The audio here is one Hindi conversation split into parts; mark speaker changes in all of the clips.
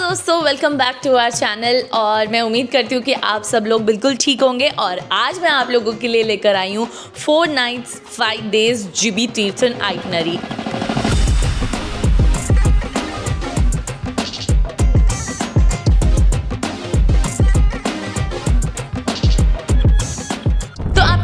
Speaker 1: दोस्तों, welcome back to our channel. और मैं उम्मीद करती हूँ कि आप सब लोग बिल्कुल ठीक होंगे। और आज मैं आप लोगों के लिए लेकर आई हूँ 4 nights 5 days GB Tirthan itinerary.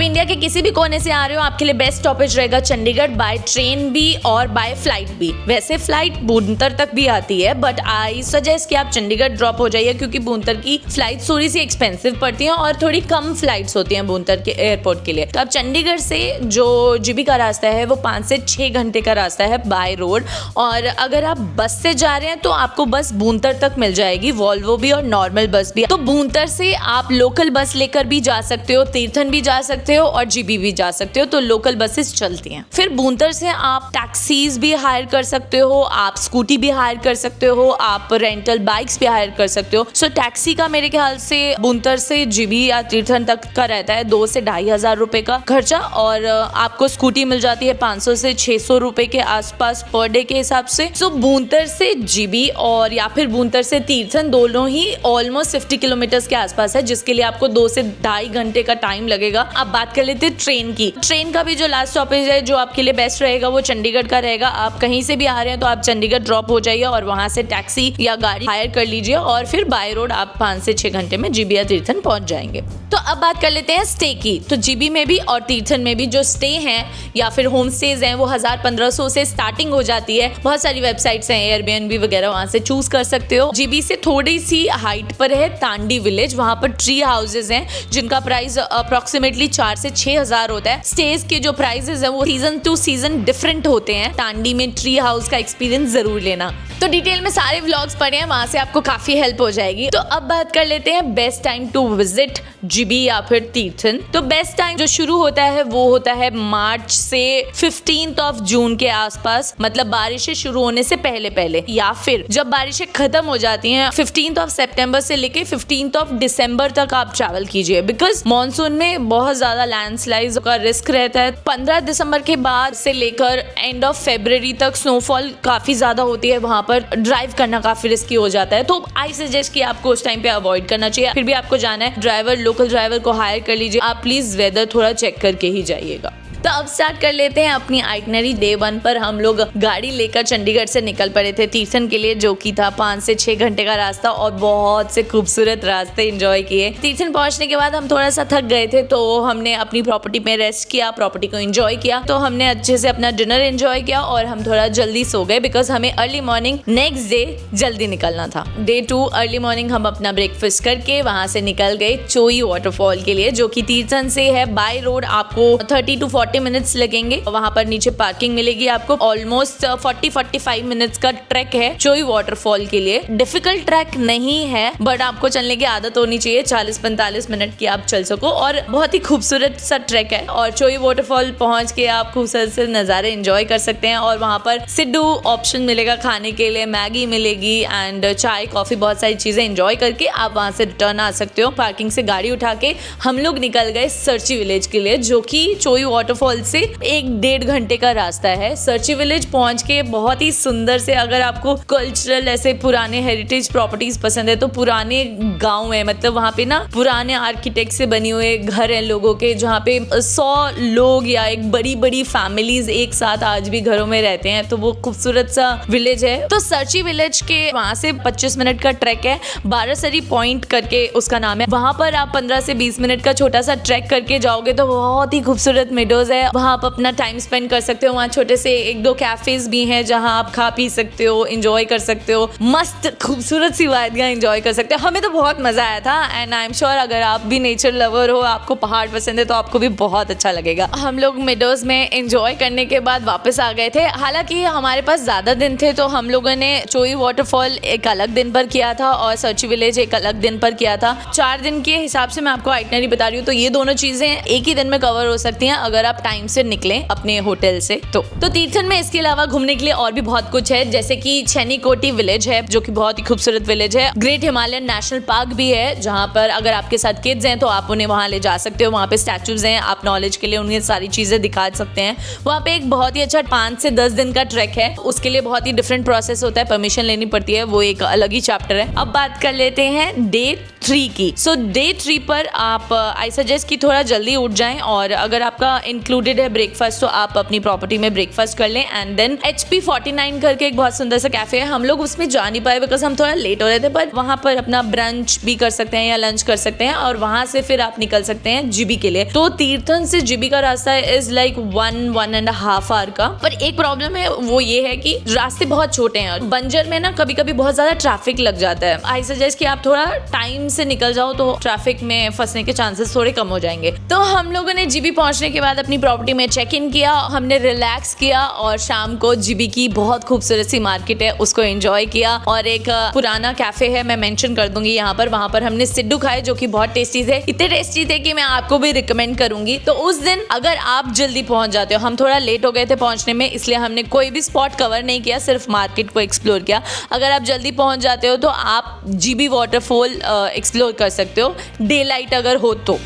Speaker 1: India के किसी भी कोने से आ रहे हो, आपके लिए बेस्ट स्टॉपेज रहेगा चंडीगढ़, बाय ट्रेन भी और बाय फ्लाइट भी। वैसे फ्लाइट भूंतर तक भी आती है, बट आई सजेस्ट कि आप चंडीगढ़ ड्रॉप हो जाइए, क्योंकि भूंतर की फ्लाइट थोड़ी सी एक्सपेंसिव पड़ती हैं और थोड़ी कम फ्लाइट्स होती हैं भूंतर के एयरपोर्ट के लिए। तो आप चंडीगढ़ से जो जीबी का रास्ता है वो 5 से 6 घंटे का रास्ता है बाय रोड। और अगर आप बस से जा रहे हैं तो आपको बस भूंतर तक मिल जाएगी, वॉल्वो भी और नॉर्मल बस भी। तो भूंतर से आप लोकल बस लेकर भी जा सकते हो, तीर्थन भी जा सकते हो और जीबी भी जा सकते हो। तो लोकल बसेस चलती हैं। फिर भूंतर से आप टैक्सीज भी हायर कर सकते हो, आप स्कूटी भी हायर कर सकते हो, आप रेंटल बाइक्स भी हायर कर सकते हो। सो टैक्सी का मेरे ख्याल से भूंतर से जीबी या तीर्थन तक का रहता है 2 से 2,500 रुपए का खर्चा, और आपको स्कूटी मिल जाती है 500 से 600 रुपए के आसपास पर डे के हिसाब से। सो भूंतर से जीबी और या फिर भूंतर से तीर्थन दोनों ही ऑलमोस्ट 50 किलोमीटर के आसपास है, जिसके लिए आपको 2 से 2.5 घंटे का टाइम लगेगा। अब बात कर लेते हैं ट्रेन की। ट्रेन का भी जो लास्ट स्टॉपेज है जो आपके लिए बेस्ट रहेगा वो चंडीगढ़ का रहेगा। आप कहीं से भी आ रहे हैं तो आप चंडीगढ़ ड्रॉप हो जाइए और वहां से टैक्सी या गाड़ी हायर कर लीजिए, और फिर बाय रोड आप 5 से 6 घंटे में जीबी या तीर्थन पहुंच जाएंगे। तो अब बात कर लेते हैं स्टे की। तो जीबी में भी और तीर्थन में भी जो स्टे हैं या फिर होम स्टेज हैं वो 1,000-1,500 से स्टार्टिंग हो जाती है। बहुत सारी वेबसाइट्स हैं, एयरबीएनबी वगैरह, वहां से चूज कर सकते हो। जीबी से थोड़ी सी हाइट पर है तांडी विलेज, वहां पर ट्री हाउसेज हैं जिनका प्राइस अप्रोक्सीमेटली 4 से 6,000 होता है। स्टेज के जो प्राइसेस हैं वो सीजन टू सीजन डिफरेंट होते हैं। तांडी में ट्री हाउस का एक्सपीरियंस जरूर लेना। तो डिटेल में सारे व्लॉग्स पढ़े हैं, वहां से आपको काफी हेल्प हो जाएगी। तो अब बात कर लेते हैं best time to visit Jibhi या फिर तीर्थन। तो बेस्ट टाइम जो शुरू होता है वो होता है मार्च से 15 जून के आसपास, मतलब बारिशें शुरू होने से पहले पहले, या फिर जब बारिशें खत्म हो जाती हैं 15 सितंबर से लेके 15 दिसंबर तक आप ट्रैवल कीजिए, बिकॉज मॉनसून में बहुत ज्यादा लैंडस्लाइड का रिस्क रहता है। 15 दिसंबर के बाद से लेकर एंड ऑफ फरवरी तक स्नोफॉल काफी ज्यादा होती है, वहां पर ड्राइव करना काफी रिस्की हो जाता है। तो आई सजेस्ट कि आपको उस टाइम पे अवॉइड करना चाहिए। फिर भी आपको जाना है, ड्राइवर लोकल ड्राइवर को हायर कर लीजिए। आप प्लीज वेदर थोड़ा चेक करके ही जाइएगा। तो अब स्टार्ट कर लेते हैं अपनी आइटनरी। डे 1 पर हम लोग गाड़ी लेकर चंडीगढ़ से निकल पड़े थे तीर्थन के लिए, जो कि था 5 से 6 घंटे का रास्ता, और बहुत से खूबसूरत रास्ते एंजॉय किए। तीर्थन पहुंचने के बाद हम थोड़ा सा थक गए थे, तो हमने अपनी प्रॉपर्टी में रेस्ट किया, प्रॉपर्टी को एंजॉय किया। तो हमने अच्छे से अपना डिनर एंजॉय किया और हम थोड़ा जल्दी सो गए, बिकॉज हमें अर्ली मॉर्निंग नेक्स्ट डे जल्दी निकलना था। डे 2 अर्ली मॉर्निंग हम अपना ब्रेकफास्ट करके वहां से निकल गए चोई वाटरफॉल के लिए, जो कि तीर्थन से है बाय रोड। आपको 30 to 40 मिनट्स लगेंगे। वहां पर नीचे पार्किंग मिलेगी आपको। ऑलमोस्ट 40-45 मिनट्स का ट्रैक है चोई वाटरफॉल के लिए। डिफिकल्ट ट्रैक नहीं है, बट आपको चलने की आदत होनी चाहिए। 40-45 मिनट की आप चल सको, और बहुत ही खूबसूरत सा ट्रैक है। और चोई वाटरफॉल पहुंच के आप खूबसूरत से नजारे एंजॉय कर सकते हैं। और वहां पर सिड्डू ऑप्शन मिलेगा खाने के लिए, मैगी मिलेगी एंड चाय कॉफी, बहुत सारी चीजें एंजॉय करके आप वहां से रिटर्न आ सकते हो। पार्किंग से गाड़ी उठा के हम लोग निकल गए सर्ची विलेज के लिए, जो कि चोई वाटरफॉल से 1-1.5 घंटे का रास्ता है। सर्ची विलेज पहुंच के बहुत ही सुंदर से, अगर आपको कल्चरल ऐसे पुराने हेरिटेज प्रॉपर्टीज पसंद है तो पुराने गांव है, मतलब वहां पे ना पुराने आर्किटेक्ट से बने हुए घर हैं लोगों के, जहाँ पे 100 लोग या एक बड़ी बड़ी फैमिलीज एक साथ आज भी घरों में रहते हैं। तो वो खूबसूरत सा विलेज है। तो सर्ची विलेज के वहां से 25 मिनट का ट्रैक है। बारासरी पॉइंट करके उसका नाम है। वहां पर आप 15 से 20 मिनट का छोटा सा ट्रैक करके जाओगे तो बहुत ही खूबसूरत मेडोज है, वहां आप अपना टाइम स्पेंड कर सकते हो। वहाँ छोटे से 1-2 कैफेज भी हैं जहाँ आप खा पी सकते हो, एंजॉय कर सकते हो, मस्त खूबसूरत सी वादियाँ एंजॉय कर सकते हो। हमें तो बहुत मजा आया था, एंड आई एम श्योर अगर आप भी नेचर लवर हो, आपको पहाड़ पसंद है, तो आपको भी बहुत अच्छा लगेगा। हम लोग मेडोज में एंजॉय करने के बाद वापस आ गए थे। हालांकि हमारे पास ज्यादा दिन थे, तो हम लोगों ने चोई वाटरफॉल एक अलग दिन पर किया था और सर्ची विलेज एक अलग दिन पर किया था। 4 दिन के हिसाब से मैं आपको आइटनरी बता रही हूँ, तो ये दोनों चीजें एक ही दिन में कवर हो सकती हैं। अगर आप टाइम से निकलें अपने होटल से। तो तीर्थन में इसके अलावा घूमने के लिए और भी बहुत कुछ है, जैसे कि छैनीकोटी विलेज है जो कि बहुत ही खूबसूरत विलेज है। ग्रेट हिमालयन नेशनल पार्क भी है जहाँ पर अगर आपके साथ किड्स हैं तो आप उन्हें वहाँ ले जा सकते हो। वहाँ पे स्टैचूज हैं, आप नॉलेज के लिए उन्हें सारी चीजें दिखा सकते हैं। वहाँ पे एक बहुत ही अच्छा 5 से 10 दिन का ट्रैक है, उसके लिए बहुत ही डिफरेंट प्रोसेस होता है, परमिशन लेनी पड़ती है, वो एक अलग ही चैप्टर है। अब बात कर लेते हैं डे 3 की। सो डे 3 पर आप आई सजेस्ट कि थोड़ा जल्दी उठ जाएं और अगर आपका इंक्लूडेड है ब्रेकफास्ट तो आप अपनी प्रॉपर्टी में ब्रेकफास्ट कर लें। एंड देन HP 49 करके एक बहुत सुंदर सा कैफे है, हम लोग उसमें जा नहीं पाए बिकॉज हम थोड़ा लेट हो रहे थे, बट वहां पर अपना ब्रंच भी कर सकते हैं या लंच कर सकते हैं और वहां से फिर आप निकल सकते हैं जीबी के लिए। तो तीर्थन से जीबी का रास्ता इज लाइक 1.5 आवर का, पर एक प्रॉब्लम है वो ये है कि रास्ते बहुत छोटे हैं और बंजर में ना कभी कभी बहुत ज्यादा ट्रैफिक लग जाता है। आई सजेस्ट कि आप थोड़ा टाइम से निकल जाओ तो ट्रैफिक में फंसने के चांसेस थोड़े कम हो जाएंगे। तो हम लोगों ने जीबी पहुंचने के बाद अपनी प्रॉपर्टी में चेक इन किया, हमने रिलैक्स किया और शाम को जीबी की बहुत खूबसूरत सी मार्केट है उसको एंजॉय किया और एक पुराना कैफे है, मैं मेंशन कर दूंगी यहाँ पर, वहां पर हमने सिड्डू खाए जो कि बहुत टेस्टी थे, इतने टेस्टी थे कि मैं आपको भी रिकमेंड करूंगी। तो उस दिन अगर आप जल्दी पहुंच जाते हो, हम थोड़ा लेट हो गए थे पहुंचने में इसलिए हमने कोई भी स्पॉट कवर नहीं किया, सिर्फ मार्केट को एक्सप्लोर किया। अगर आप जल्दी पहुंच जाते हो तो आप जीबी वाटरफॉल एक्सप्लोर कर सकते हो डे लाइट अगर हो तो।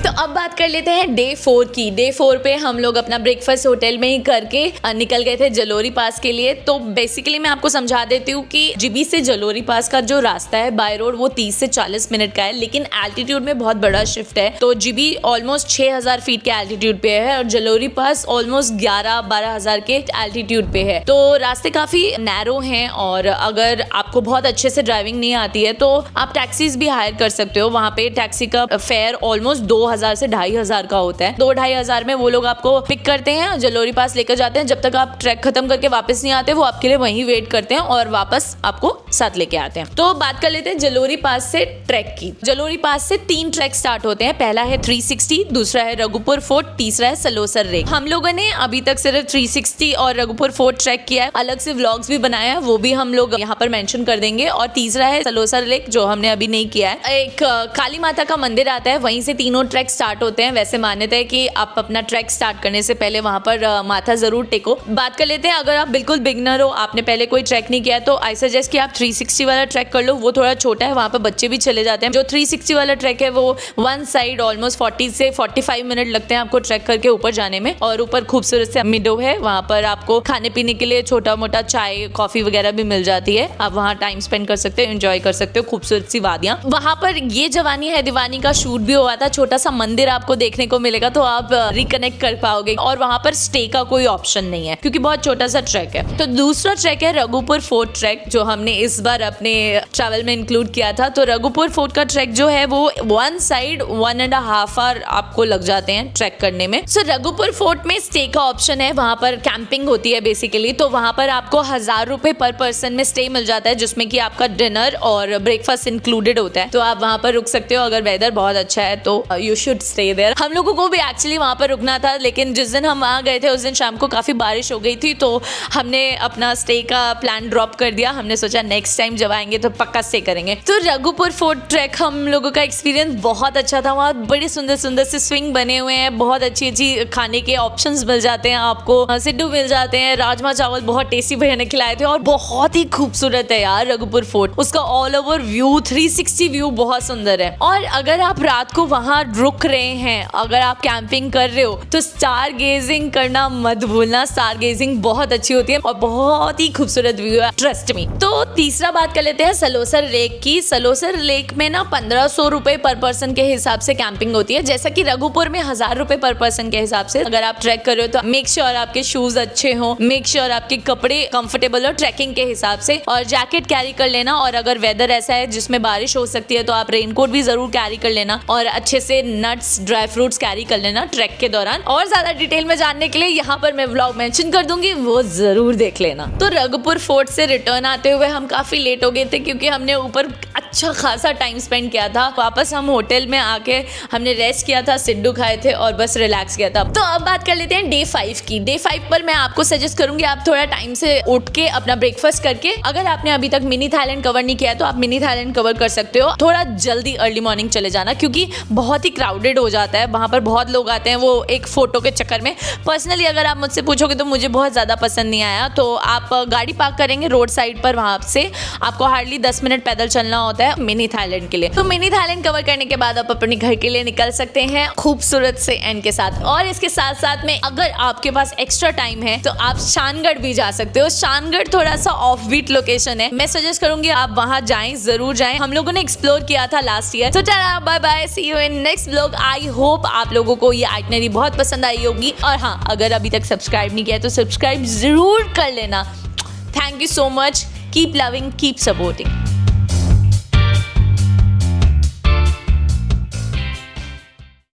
Speaker 1: तो अब बात कर लेते हैं डे 4 की। डे 4 पे हम लोग अपना ब्रेकफास्ट होटल में ही करके निकल गए थे जलोरी पास के लिए। तो बेसिकली मैं आपको समझा देती हूँ कि जीबी से जलोरी पास का जो रास्ता है बाय रोड वो 30 से 40 मिनट का है, लेकिन एल्टीट्यूड में बहुत बड़ा शिफ्ट है। तो जीबी ऑलमोस्ट 6000 फीट के एल्टीट्यूड पे है और जलोरी पास ऑलमोस्ट 11-12 हजार के एल्टीट्यूड पे है। तो रास्ते काफी नैरो हैं और अगर आपको बहुत अच्छे से ड्राइविंग नहीं आती है तो आप टैक्सीज भी हायर कर सकते हो। वहाँ पे टैक्सी का फेयर ऑलमोस्ट 2000 से 2500 का होता है। 2-2500 में वो लोग आपको पिक करते हैं, जलोरी पास लेकर जाते हैं, जब तक आप ट्रैक खत्म करके वापस नहीं आते वो आपके लिए वहीं वेट करते हैं और वापस आपको साथ लेके आते हैं। तो बात कर लेते हैं जलोरी पास से ट्रैक की। जलोरी पास से 3 ट्रैक स्टार्ट होते हैं, पहला है 360, दूसरा है रघुपुर फोर्ट, तीसरा है सलोसर लेक। हम लोगों ने अभी तक सिर्फ 360 और रघुपुर फोर्ट ट्रैक किया है, अलग से व्लॉग्स भी बनाया है, वो भी हम लोग यहाँ पर मेंशन कर देंगे। और तीसरा है सलोसर लेक जो हमने अभी नहीं किया है। एक काली माता का मंदिर आता है, वहीं से तीनों ट्रैक स्टार्ट होते हैं। वैसे मान्यता है कि आप अपना ट्रैक स्टार्ट करने से पहले वहां पर माथा जरूर टेको। बात कर लेते हैं अगर आप बिल्कुल बिगनर हो, आपने पहले कोई ट्रैक नहीं किया तो आई सजेस्ट कि आप 360 वाला ट्रैक कर लो, वो थोड़ा छोटा है, वहां पर बच्चे भी चले जाते हैं। जो 360 वाला ट्रैक है वो वन साइड ऑलमोस्ट 40 से 45 मिनट लगते हैं आपको ट्रैक करके ऊपर जाने में। और ऊपर खूबसूरत से मिडो है, वहां पर आपको खाने पीने के लिए छोटा मोटा चाय कॉफी वगैरह भी मिल जाती है, आप वहाँ टाइम स्पेंड कर सकते हो, एंजॉय कर सकते हो, खूबसूरत सी वादियां। वहां पर ये जवानी है दीवानी का शूट भी हुआ था, छोटा सा मंदिर आपको देखने को मिलेगा तो आप रिकनेक्ट कर पाओगे। और वहां पर स्टे का कोई ऑप्शन नहीं है क्योंकि बहुत छोटा सा ट्रैक है। तो दूसरा ट्रैक है रघुपुर फोर्ट ट्रैक जो हमने इस बार अपने ट्रैवल में इंक्लूड किया था। तो रघुपुर फोर्ट का ट्रैक जो है वो वन साइड 1.5 आवर आपको लग जाते हैं ट्रैक करने में। सो रघुपुर फोर्ट में स्टे का ऑप्शन है, वहां पर कैंपिंग होती है बेसिकली। तो वहां पर आपको 1000 रुपए पर पर्सन में स्टे मिल जाता है जिसमें कि आपका डिनर और ब्रेकफास्ट इंक्लूडेड होता है। तो आप वहां पर रुक सकते हो, अगर वेदर बहुत अच्छा है तो यू शुड स्टे देयर। हम लोगों को भी एक्चुअली वहां पर रुकना था, लेकिन जिस दिन हम वहां गए थे उस दिन शाम को काफी बारिश हो गई थी तो हमने अपना स्टे का प्लान ड्रॉप कर दिया। हमने सोचा नेक्स्ट टाइम जब आएंगे तो पक्का स्टे करेंगे। तो रघुपुर फोर्ट ट्रैक हम लोगों का एक्सपीरियंस बहुत अच्छा था। वहाँ बड़े सुंदर सुंदर से स्विंग बने हुए हैं, बहुत अच्छी अच्छी खाने के ऑप्शंस मिल जाते हैं आपको, सिड्डू मिल जाते हैं, राजमा चावल बहुत टेस्टी भैया ने खिलाए थे और बहुत ही खूबसूरत है यार रघुपुर फोर्ट। उसका ऑल ओवर व्यू 360 व्यू बहुत सुंदर है। और अगर आप रात को वहां रुक रहे हैं, अगर आप कैंपिंग कर रहे हो तो स्टार गेजिंग करना मत भूलना। स्टार गेजिंग बहुत अच्छी होती है और बहुत ही खूबसूरत व्यू है, ट्रस्ट मी। तो तीसरा बात कर लेते हैं सलोसर लेक की। सलोसर लेक में ना 1500 रुपए पर पर्सन के हिसाब से कैंपिंग होती है, जैसा कि रघुपुर में 1000 रुपए पर पर्सन के हिसाब से। अगर आप ट्रैक कर रहे हो तो मेक श्योर आपके शूज अच्छे हो, मेक श्योर आपके कपड़े कंफर्टेबल हो ट्रैकिंग के हिसाब से, और जैकेट कैरी कर लेना। और अगर वेदर ऐसा है जिसमें बारिश हो सकती है तो आप रेनकोट भी जरूर कैरी कर लेना और अच्छे से नट्स ड्राई फ्रूट्स कैरी कर लेना ट्रैक के दौरान। और ज्यादा डिटेल में जानने के लिए यहाँ पर मैं व्लॉग मेंशन कर दूंगी, वो जरूर देख लेना। तो रघुपुर फोर्ट से रिटर्न आते हुए हम काफी लेट हो गए थे क्योंकि हमने ऊपर अच्छा खासा टाइम स्पेंड किया था। वापस हम होटल में आके हमने रेस्ट किया था, सिड्डू खाए थे और बस रिलैक्स किया था। तो अब बात कर लेते हैं डे 5 की। डे 5 पर मैं आपको सजेस्ट करूंगी आप थोड़ा टाइम से उठ के अपना ब्रेकफास्ट करके, अगर आपने अभी तक मिनी थाईलैंड कवर नहीं किया तो आप मिनी थाईलैंड कवर कर सकते हो। थोड़ा जल्दी अर्ली मॉर्निंग चले जाना क्योंकि बहुत ही क्राउडेड हो जाता है, वहाँ पर बहुत लोग आते हैं वो एक फोटो के चक्कर में। पर्सनली अगर आप मुझसे पूछोगे तो मुझे बहुत ज़्यादा पसंद नहीं आया। तो आप गाड़ी पार्क करेंगे रोड साइड पर, वहाँ से आपको हार्डली 10 मिनट पैदल चलना होता है मिनी थाईलैंड के लिए। तो मिनी थाईलैंड कवर करने के बाद आप अपने घर के लिए निकल सकते हैं खूबसूरत से एंड के साथ। और इसके साथ साथ में अगर आपके पास एक्स्ट्रा टाइम है तो आप शानगढ़ भी जा सकते हो। शानगढ़ थोड़ा सा ऑफ बीट लोकेशन है, मैं सजेस्ट करूंगी आप वहां जाएं, जरूर जाएं। हम लोगों ने एक्सप्लोर किया था लास्ट ईयर। तो चला, bye bye, see you in next vlog. I hope आप लोगों को ये आइटनरी बहुत पसंद आई होगी। और हाँ, अगर अभी तक सब्सक्राइब नहीं किया तो सब्सक्राइब जरूर कर लेना। Thank you so much. Keep loving, keep supporting.